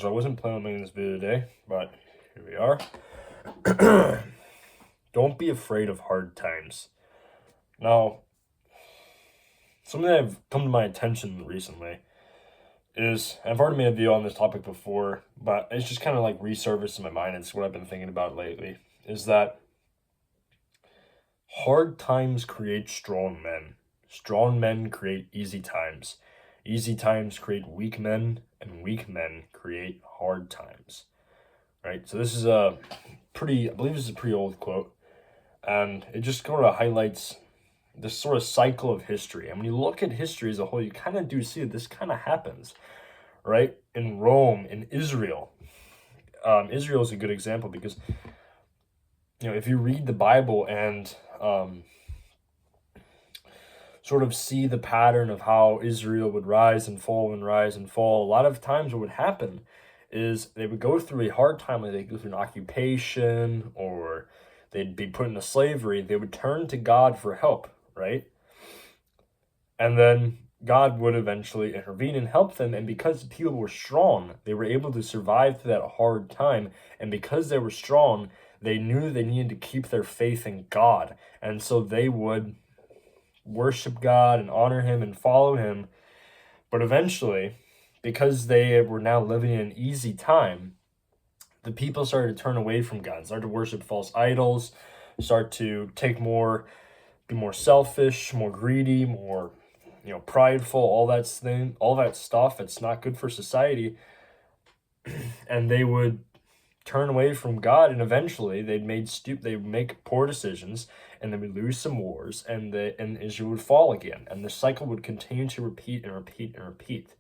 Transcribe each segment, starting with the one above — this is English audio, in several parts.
So I wasn't planning on making this video today, but here we are. Don't be afraid of hard times. Now, something that have come to my attention recently is, I've already made a video on this topic before, but it's just kind of like resurfaced in my mind. It's what I've been thinking about lately, is that hard times create strong men. Strong men create easy times. Easy times create weak men, and weak men create hard times. Right? So this is I believe this is a pretty old quote, and it just sort of highlights this sort of cycle of history. And when you look at history as a whole, you kind of do see that this kind of happens, right? In Rome, in Israel. Israel is a good example because, if you read the Bible and sort of see the pattern of how Israel would rise and fall and rise and fall, a lot of times what would happen is they would go through a hard time, like they'd go through an occupation or they'd be put into slavery. They would turn to God for help, right? And then God would eventually intervene and help them. And because the people were strong, they were able to survive through that hard time. And because they were strong, they knew they needed to keep their faith in God. And so they would worship God and honor him and follow him. But eventually, because they were now living in an easy time, the people started to turn away from God, started to worship false idols, start to be more selfish, more greedy, more prideful, all that stuff. It's not good for society. And they would turn away from God, and eventually they would make poor decisions, and they would lose some wars, and Israel would fall again, and the cycle would continue to repeat and repeat and repeat.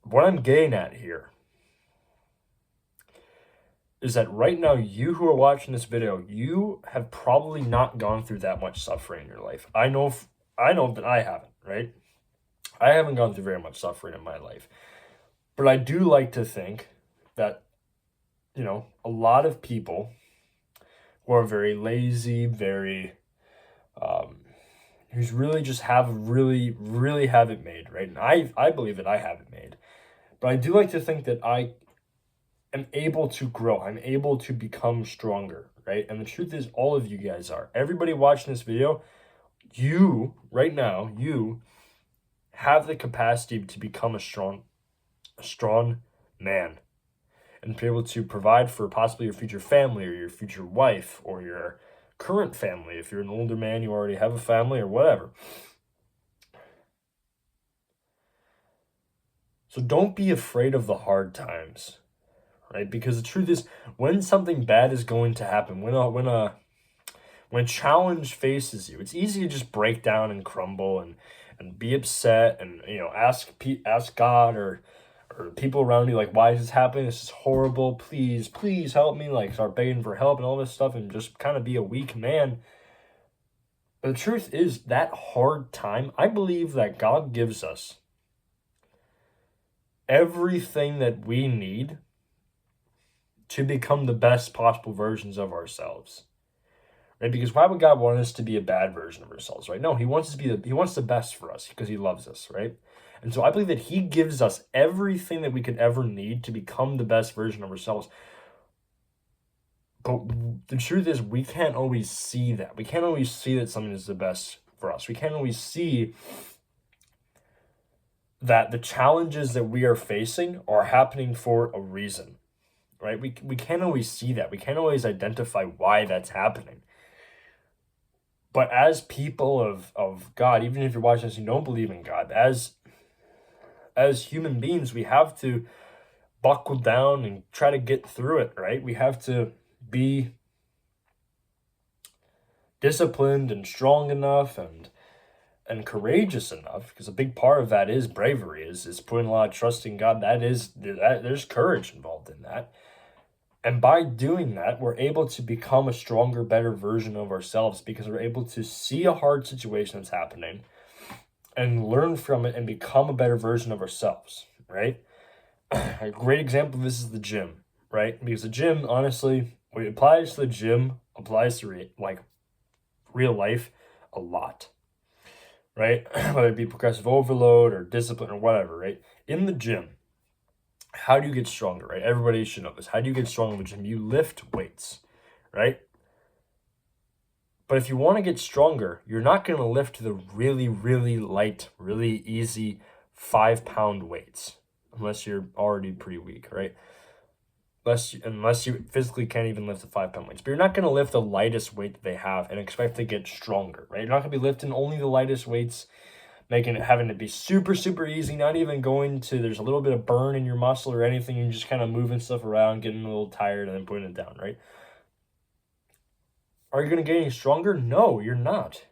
What I'm getting at here is that right now, you who are watching this video, you have probably not gone through that much suffering in your life. I know that I haven't, right? I haven't gone through very much suffering in my life. But I do like to think that, a lot of people who are very lazy, who's really just really have it made, right? And I believe that I have it made. But I do like to think that I am able to grow. I'm able to become stronger, right? And the truth is, all of you guys are. Everybody watching this video, you, right now, you have the capacity to become a strong man and be able to provide for possibly your future family or your future wife or your current family. If you're an older man, you already have a family or whatever. So don't be afraid of the hard times, right? Because the truth is, when something bad is going to happen, when a challenge faces you, it's easy to just break down and crumble and be upset and ask God or people around you, like, why is this happening? This is horrible. Please help me. Like, start begging for help and all this stuff and just kind of be a weak man. But the truth is, that hard time, I believe that God gives us everything that we need to become the best possible versions of ourselves. Right? Because why would God want us to be a bad version of ourselves, right? No, he wants the best for us because he loves us, right? And so I believe that he gives us everything that we could ever need to become the best version of ourselves. But the truth is, we can't always see that. We can't always see that something is the best for us. We can't always see that the challenges that we are facing are happening for a reason, right? We can't always see that. We can't always identify why that's happening. But as people of God, even if you're watching this and you don't believe in God, as human beings, we have to buckle down and try to get through it, right? We have to be disciplined and strong enough and courageous enough, because a big part of that is bravery, is putting a lot of trust in God. There's courage involved in that. And by doing that, we're able to become a stronger, better version of ourselves because we're able to see a hard situation that's happening and learn from it and become a better version of ourselves, right? A great example of this is the gym, right? Because the gym, honestly, what applies to the gym applies to real life a lot, right? Whether it be progressive overload or discipline or whatever, right? In the gym, how do you get stronger, right? Everybody should know this. How do you get stronger in the gym? You lift weights, right? But if you want to get stronger, you're not going to lift the really, really light, really easy 5-pound weights unless you're already pretty weak, right? Unless you physically can't even lift the 5-pound weights. But you're not going to lift the lightest weight that they have and expect to get stronger, right? You're not going to be lifting only the lightest weights, having it be super, super easy, not even going to, there's a little bit of burn in your muscle or anything. You're just kind of moving stuff around, getting a little tired, and then putting it down, right? Are you going to get any stronger? No, you're not.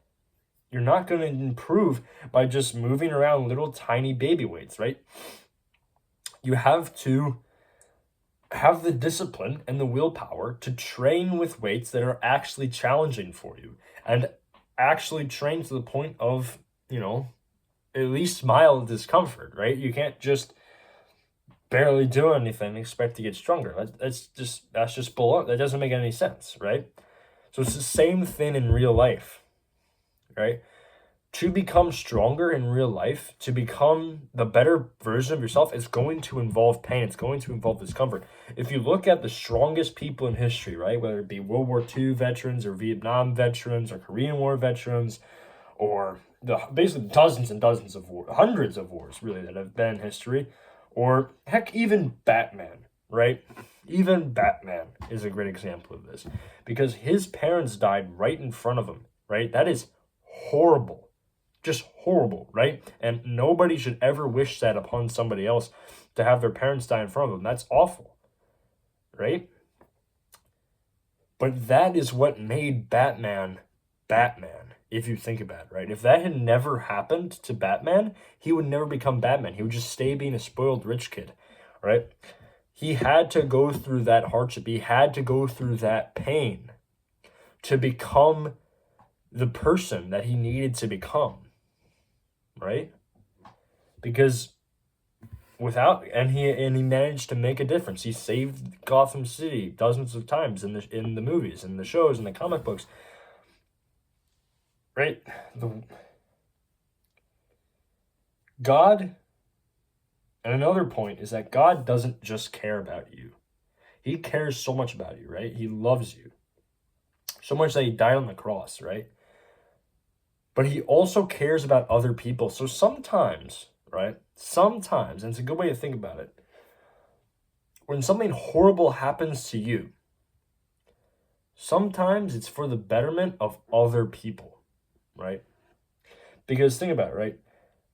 You're not going to improve by just moving around little tiny baby weights, right? You have to have the discipline and the willpower to train with weights that are actually challenging for you and actually train to the point of, at least mild discomfort, right? You can't just barely do anything and expect to get stronger. That's just below. That doesn't make any sense, right? So it's the same thing in real life, right? To become stronger in real life, to become the better version of yourself, it's going to involve pain. It's going to involve discomfort. If you look at the strongest people in history, right, whether it be World War II veterans or Vietnam veterans or Korean War veterans or basically dozens and dozens of wars, hundreds of wars, really, that have been in history, or heck, even Batman, right? Even Batman is a great example of this because his parents died right in front of him, right? That is horrible. Just horrible, right? And nobody should ever wish that upon somebody else to have their parents die in front of them. That's awful, right? But that is what made Batman Batman, if you think about it, right? If that had never happened to Batman, he would never become Batman. He would just stay being a spoiled rich kid, right? He had to go through that hardship. He had to go through that pain to become the person that he needed to become, right? Because he managed to make a difference. He saved Gotham City dozens of times in the movies, in the shows, in the comic books, right? God, and another point is that God doesn't just care about you. He cares so much about you, right? He loves you so much that he died on the cross, right? But he also cares about other people. So sometimes, right? Sometimes, and it's a good way to think about it, when something horrible happens to you, sometimes it's for the betterment of other people, right? Because think about it, right?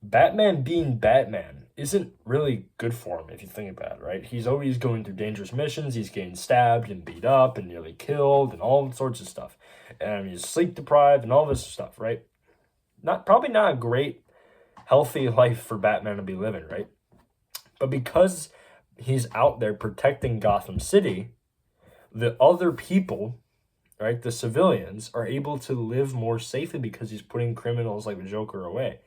Batman being Batman isn't really good for him if you think about it, right? He's always going through dangerous missions. He's getting stabbed and beat up and nearly killed and all sorts of stuff. And he's sleep deprived and all this stuff, right? Probably not a great, healthy life for Batman to be living, right? But because he's out there protecting Gotham City, the other people, right, the civilians, are able to live more safely because he's putting criminals like the Joker away.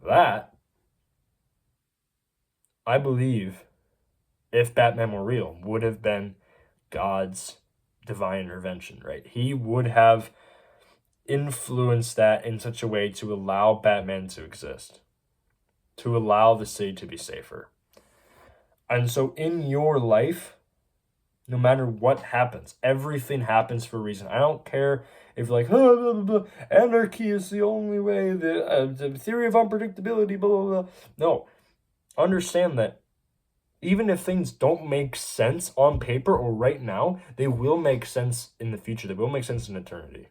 That, I believe, if Batman were real, would have been God's divine intervention, right? He would have influenced that in such a way to allow Batman to exist, to allow the city to be safer. And so in your life, no matter what happens, everything happens for a reason. I don't care if you're like, oh, blah, blah, blah, anarchy is the only way, the theory of unpredictability, blah, blah, blah. No, understand that even if things don't make sense on paper or right now, they will make sense in the future. They will make sense in eternity.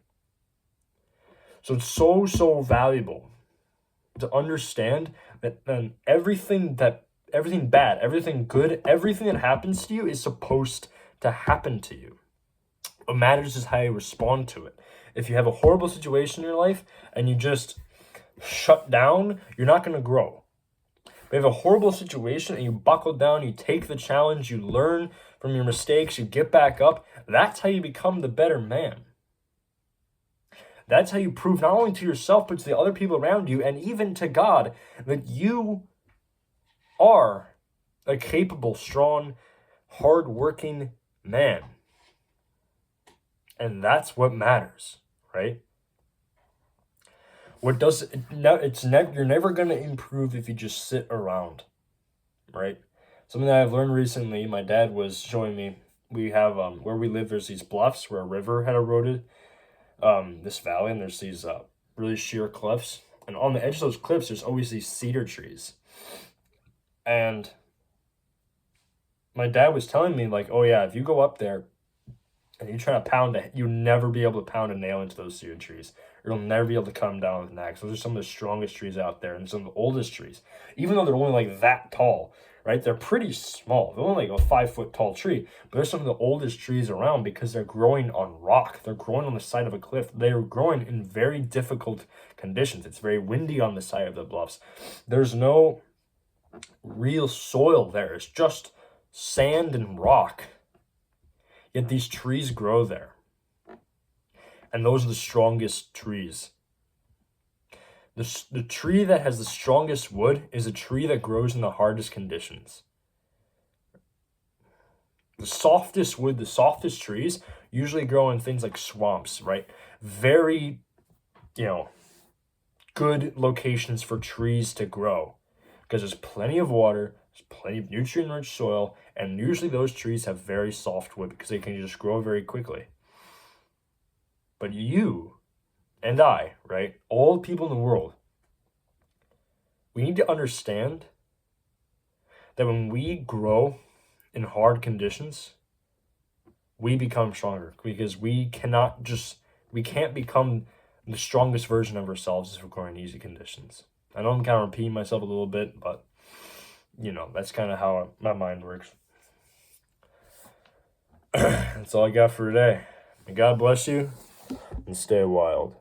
So it's so valuable to understand that everything bad, everything good, everything that happens to you is supposed to happen to you. What matters is how you respond to it. If you have a horrible situation in your life and you just shut down, you're not going to grow. If you have a horrible situation and you buckle down, you take the challenge, you learn from your mistakes, you get back up, that's how you become the better man. That's how you prove not only to yourself, but to the other people around you, and even to God, that you are a capable, strong, hardworking man. And that's what matters, right? What does it, no, it's never you're never gonna improve if you just sit around, right? Something that I've learned recently, my dad was showing me. We have where we live. There's these bluffs where a river had eroded this valley, and there's these really sheer cliffs, and on the edge of those cliffs, there's always these cedar trees. And my dad was telling me like, oh yeah, if you go up there and you try to pound it, you'll never be able to pound a nail into those cedar trees. Or you'll never be able to come down with an axe. Those are some of the strongest trees out there and some of the oldest trees. Even though they're only like that tall, right? They're pretty small. They're only like a 5 foot tall tree, but they're some of the oldest trees around because they're growing on rock. They're growing on the side of a cliff. They're growing in very difficult conditions. It's very windy on the side of the bluffs. There's no real soil there. It's just sand and rock. Yet these trees grow there. And those are the strongest trees. The tree that has the strongest wood is a tree that grows in the hardest conditions. The softest wood, the softest trees usually grow in things like swamps, right? Very, good locations for trees to grow because there's plenty of water, there's plenty of nutrient-rich soil, and usually those trees have very soft wood because they can just grow very quickly. But you and I, right, all people in the world, we need to understand that when we grow in hard conditions, we become stronger because we can't become the strongest version of ourselves if we're growing in easy conditions. I know I'm kind of repeating myself a little bit, but that's kind of how my mind works. That's all I got for today. May God bless you and stay wild.